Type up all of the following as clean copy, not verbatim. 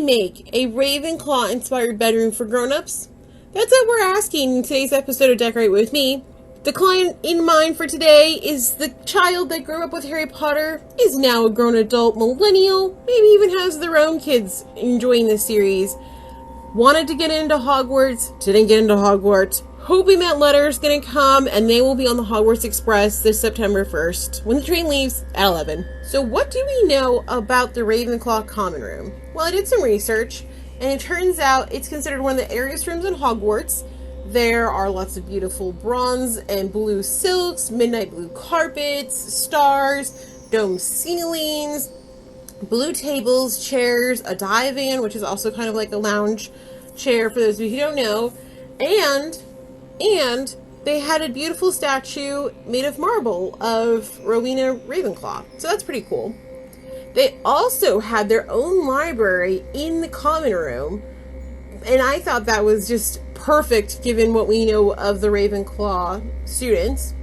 make a Ravenclaw-inspired bedroom for grown-ups? That's what we're asking in today's episode of Decorate With Me. The client in mind for today is the child that grew up with Harry Potter, is now a grown adult millennial, maybe even has their own kids enjoying this series. Wanted to get into Hogwarts, didn't get into Hogwarts. Hoping that letter is going to come and they will be on the Hogwarts Express this September 1st when the train leaves at 11. So what do we know about the Ravenclaw Common Room? Well, I did some research and it turns out it's considered one of the airiest rooms in Hogwarts. There are lots of beautiful bronze and blue silks, midnight blue carpets, stars, domed ceilings, blue tables, chairs, a divan, which is also kind of like a lounge chair for those of you who don't know, and they had a beautiful statue made of marble of Rowena Ravenclaw. So that's pretty cool. They also had their own library in the common room, and I thought that was just perfect given what we know of the Ravenclaw students.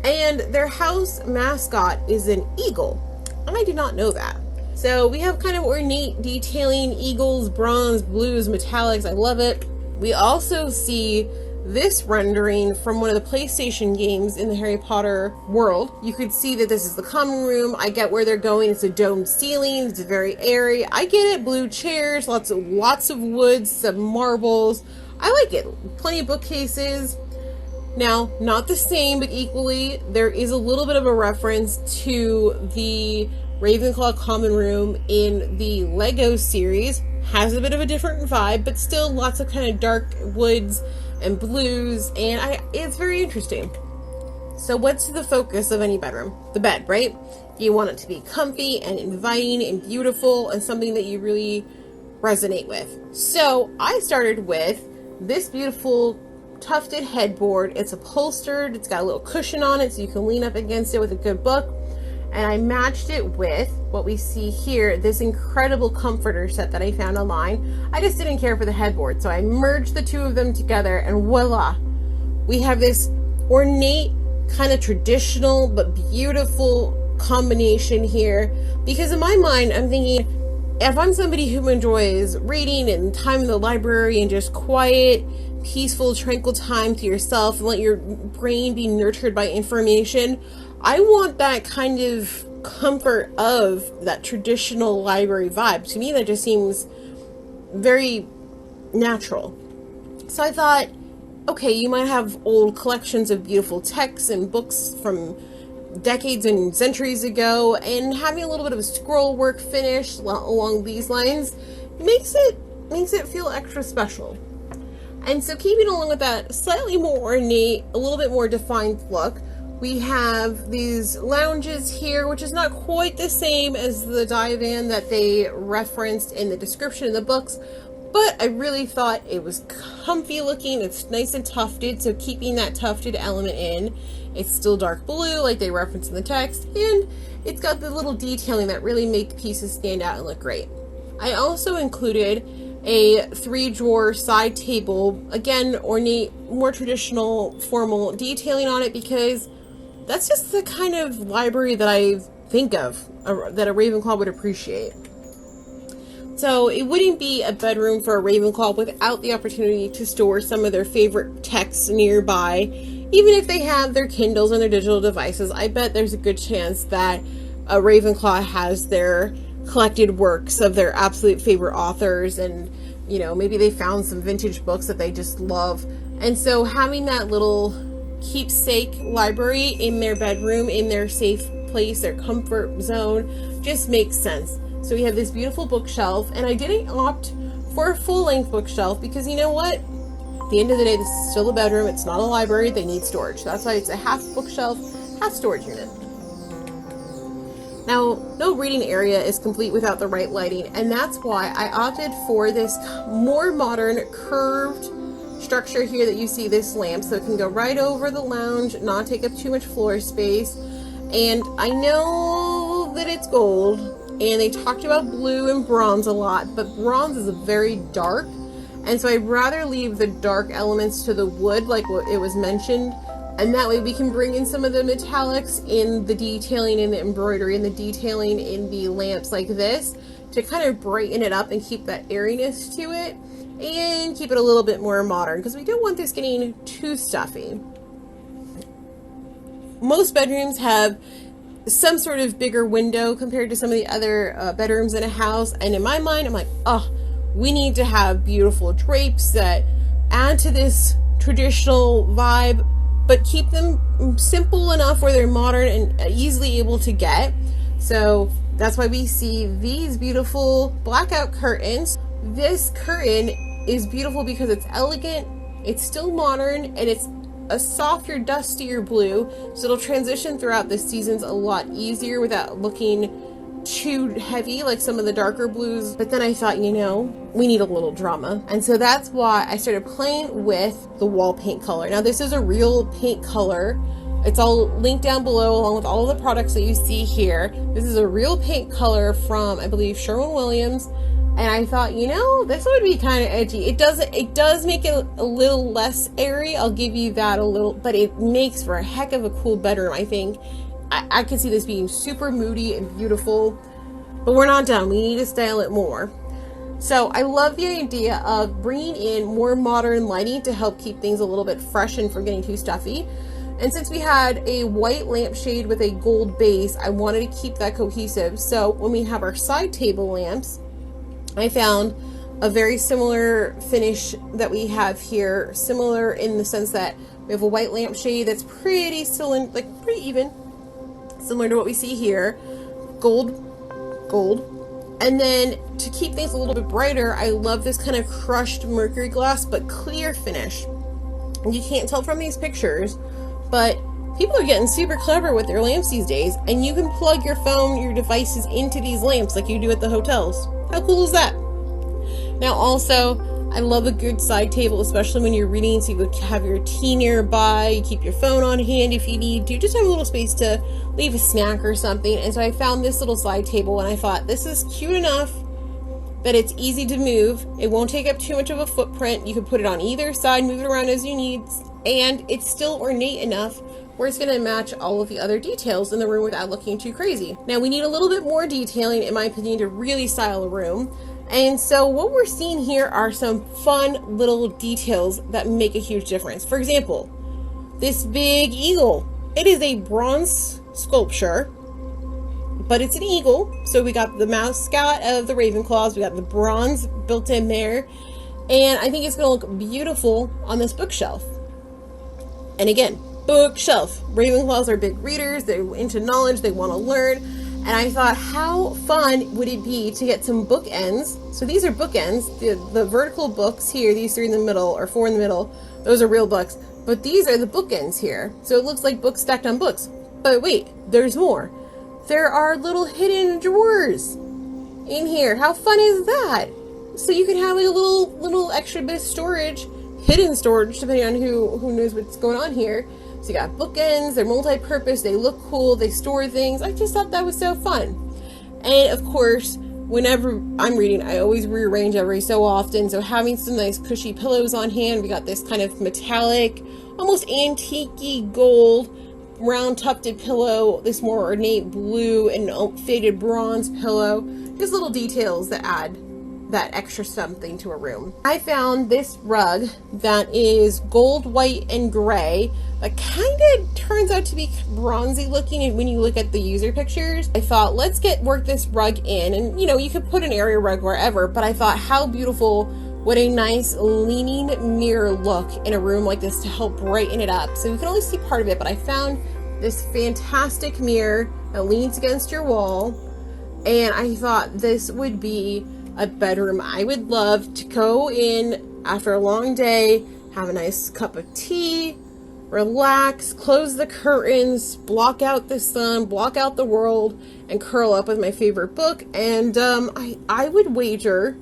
And their house mascot is an eagle. I did not know that. So we have kind of ornate detailing, eagles, bronze, blues, metallics. I love it. We also see this rendering from one of the PlayStation games in the Harry Potter world. You could see that this is the common room. I get where they're going. It's a domed ceiling. It's very airy. I get it. Blue chairs, lots of woods, some marbles. I like it. Plenty of bookcases. Now, not the same, but equally, there is a little bit of a reference to the Ravenclaw common room in the Lego series. Has a bit of a different vibe, but still lots of kind of dark woods and blues, and it's very interesting. So what's the focus of any bedroom? The bed, right? You want it to be comfy and inviting and beautiful and something that you really resonate with. So I started with this beautiful tufted headboard. It's upholstered, it's got a little cushion on it so you can lean up against it with a good book. And I matched it with what we see here, this incredible comforter set that I found online. I just didn't care for the headboard, so I merged the two of them together, and voila! We have this ornate, kind of traditional, but beautiful combination here. Because in my mind, I'm thinking, if I'm somebody who enjoys reading and time in the library and just quiet, peaceful, tranquil time to yourself and let your brain be nurtured by information, I want that kind of comfort of that traditional library vibe. To me, that just seems very natural. So I thought, okay, you might have old collections of beautiful texts and books from decades and centuries ago, and having a little bit of a scroll work finish along these lines makes it feel extra special. And so keeping along with that slightly more ornate, a little bit more defined look, we have these lounges here, which is not quite the same as the divan that they referenced in the description of the books, but I really thought it was comfy looking. It's nice and tufted, so keeping that tufted element in. It's still dark blue, like they referenced in the text, and it's got the little detailing that really make pieces stand out and look great. I also included a 3-drawer side table, again, ornate, more traditional, formal detailing on it, because that's just the kind of library that I think of, that a Ravenclaw would appreciate. So it wouldn't be a bedroom for a Ravenclaw without the opportunity to store some of their favorite texts nearby. Even if they have their Kindles and their digital devices, I bet there's a good chance that a Ravenclaw has their collected works of their absolute favorite authors, and maybe they found some vintage books that they just love. And so having that little keepsake library in their bedroom, in their safe place, their comfort zone, just makes sense. So we have this beautiful bookshelf, and I didn't opt for a full-length bookshelf because you know what? At the end of the day, this is still a bedroom. It's not a library. They need storage. That's why it's a half bookshelf, half storage unit. Now, no reading area is complete without the right lighting, and that's why I opted for this more modern curved structure here that you see, this lamp, so it can go right over the lounge, not take up too much floor space. And I know that it's gold, and they talked about blue and bronze a lot, but bronze is very dark, and so I'd rather leave the dark elements to the wood like what it was mentioned, and that way we can bring in some of the metallics in the detailing, in the embroidery, and the detailing in the lamps like this to kind of brighten it up and keep that airiness to it and keep it a little bit more modern, because we don't want this getting too stuffy. Most bedrooms have some sort of bigger window compared to some of the other bedrooms in a house, and in my mind I'm like, oh, we need to have beautiful drapes that add to this traditional vibe but keep them simple enough where they're modern and easily able to get. So that's why we see these beautiful blackout curtains. This curtain is beautiful because it's elegant, it's still modern, and it's a softer, dustier blue, so it'll transition throughout the seasons a lot easier without looking too heavy like some of the darker blues. But then I thought, you know, we need a little drama, and so that's why I started playing with the wall paint color. Now this is a real paint color. It's all linked down below along with all of the products that you see here. This is a real paint color from, I believe, Sherwin-Williams. And I thought, you know, this would be kind of edgy. It does make it a little less airy. I'll give you that a little, but it makes for a heck of a cool bedroom, I think. I could see this being super moody and beautiful, but we're not done. We need to style it more. So I love the idea of bringing in more modern lighting to help keep things a little bit fresh and from getting too stuffy. And since we had a white lampshade with a gold base, I wanted to keep that cohesive. So when we have our side table lamps, I found a very similar finish that we have here, similar in the sense that we have a white lampshade that's pretty even, similar to what we see here, gold, and then to keep things a little bit brighter, I love this kind of crushed mercury glass but clear finish. And you can't tell from these pictures, but people are getting super clever with their lamps these days, and you can plug your phone, your devices into these lamps like you do at the hotels. How cool is that? Now also, I love a good side table, especially when you're reading, so you could have your tea nearby, you keep your phone on hand if you need to, just have a little space to leave a snack or something. And so I found this little side table and I thought, this is cute enough that it's easy to move. It won't take up too much of a footprint. You can put it on either side, move it around as you need, and it's still ornate enough where it's going to match all of the other details in the room without looking too crazy. Now we need a little bit more detailing, in my opinion, to really style a room. And so what we're seeing here are some fun little details that make a huge difference. For example, this big eagle. It is a bronze sculpture, but it's an eagle. So we got the mascot of the Ravenclaws. We got the bronze built in there. And I think it's going to look beautiful on this bookshelf. And again, bookshelf. Ravenclaws are big readers. They're into knowledge. They want to learn. And I thought, how fun would it be to get some bookends? So these are bookends. The vertical books here, these three in the middle, or four in the middle, those are real books. But these are the bookends here. So it looks like books stacked on books. But wait, there's more. There are little hidden drawers in here. How fun is that? So you can have like a little extra bit of storage, hidden storage, depending on who knows what's going on here. So you got bookends, they're multi-purpose, they look cool, they store things. I just thought that was so fun. And of course, whenever I'm reading, I always rearrange every so often. So having some nice cushy pillows on hand, we got this kind of metallic, almost antique-y gold, round tufted pillow, this more ornate blue and faded bronze pillow. Just little details that add that extra something to a room. I found this rug that is gold, white, and gray that kind of turns out to be bronzy looking when you look at the user pictures. I thought, let's work this rug in, and you know, you could put an area rug wherever, but I thought, how beautiful would a nice leaning mirror look in a room like this to help brighten it up. So you can only see part of it, but I found this fantastic mirror that leans against your wall, and I thought this would be a bedroom I would love to go in after a long day, have a nice cup of tea, relax, close the curtains, block out the sun, block out the world, and curl up with my favorite book. And I would wager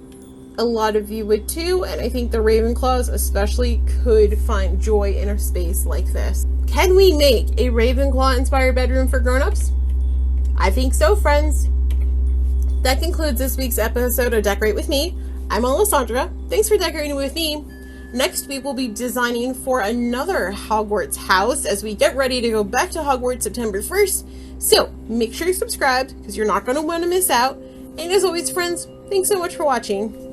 a lot of you would too, and I think the Ravenclaws especially could find joy in a space like this. Can we make a Ravenclaw inspired bedroom for grown-ups? I think so, friends. That concludes this week's episode of Decorate With Me. I'm Alessandra. Thanks for decorating with me. Next week, we'll be designing for another Hogwarts house as we get ready to go back to Hogwarts September 1st. So make sure you're subscribed because you're not going to want to miss out. And as always, friends, Thanks so much for watching.